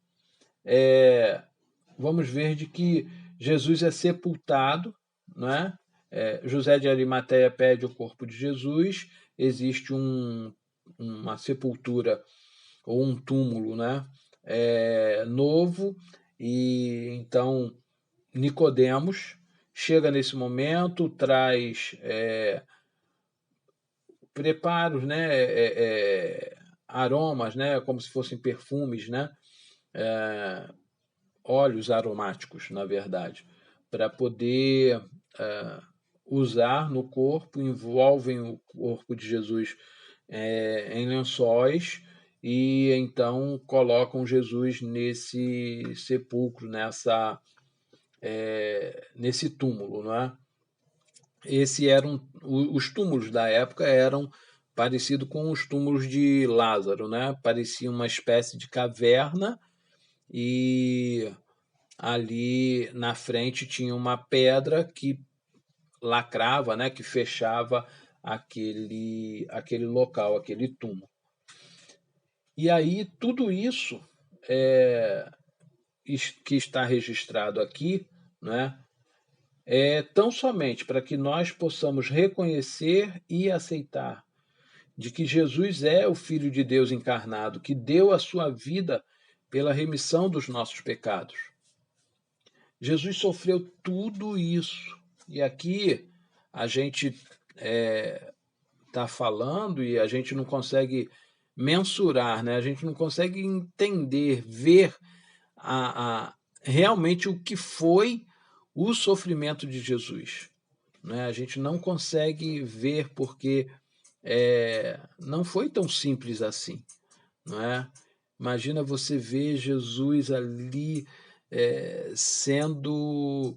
vamos ver de que Jesus é sepultado, não é? José de Arimateia pede o corpo de Jesus, existe uma sepultura ou um túmulo, né? Novo, e então Nicodemos chega nesse momento, traz preparos, né? Aromas, né? Como se fossem perfumes, né? Óleos aromáticos, na verdade, para poder usar no corpo, envolvem o corpo de Jesus em lençóis e então colocam Jesus nesse sepulcro, nesse túmulo, não é? Os túmulos da época eram parecidos com os túmulos de Lázaro, né? Parecia uma espécie de caverna e ali na frente tinha uma pedra que lacrava, né, que fechava aquele local, aquele túmulo. E aí tudo isso é, que está registrado aqui, né, é tão somente para que nós possamos reconhecer e aceitar de que Jesus é o Filho de Deus encarnado, que deu a sua vida pela remissão dos nossos pecados. Jesus sofreu tudo isso. E aqui a gente está falando e a gente não consegue mensurar, né? A gente não consegue entender, ver realmente o que foi o sofrimento de Jesus. Né? A gente não consegue ver porque não foi tão simples assim. Não é? Imagina você ver Jesus ali sendo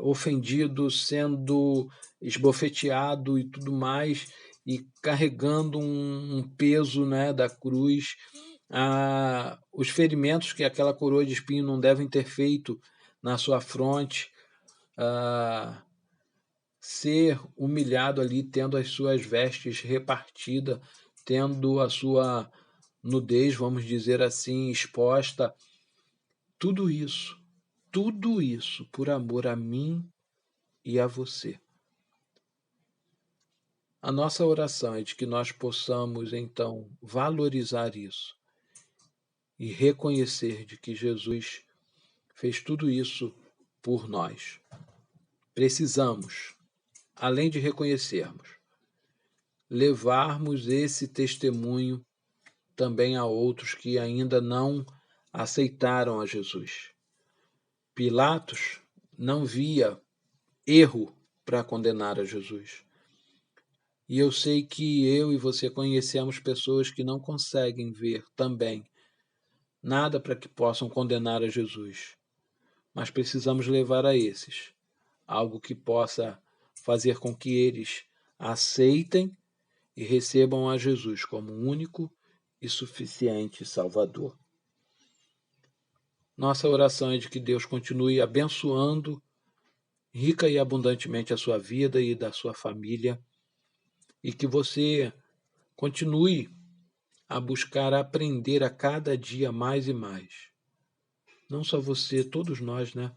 ofendido, sendo esbofeteado e tudo mais, e carregando um peso, né, da cruz, os ferimentos que aquela coroa de espinho não devem ter feito na sua fronte, ser humilhado ali, tendo as suas vestes repartidas, tendo a sua nudez, vamos dizer assim, exposta, tudo isso por amor a mim e a você. A nossa oração é de que nós possamos, então, valorizar isso e reconhecer de que Jesus fez tudo isso por nós. Precisamos, além de reconhecermos, levarmos esse testemunho também a outros que ainda não aceitaram a Jesus. Pilatos não via erro para condenar a Jesus. E eu sei que eu e você conhecemos pessoas que não conseguem ver também nada para que possam condenar a Jesus. Mas precisamos levar a esses algo que possa fazer com que eles aceitem e recebam a Jesus como único e suficiente Salvador. Nossa oração é de que Deus continue abençoando rica e abundantemente a sua vida e da sua família, e que você continue a buscar aprender a cada dia mais e mais. Não só você, todos nós, né?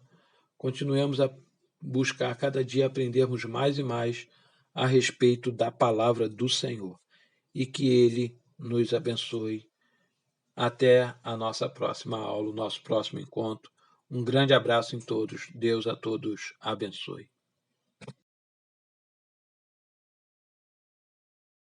Continuemos a buscar a cada dia aprendermos mais e mais a respeito da palavra do Senhor, e que Ele nos abençoe. Até a nossa próxima aula, o nosso próximo encontro. Um grande abraço em todos. Deus a todos abençoe.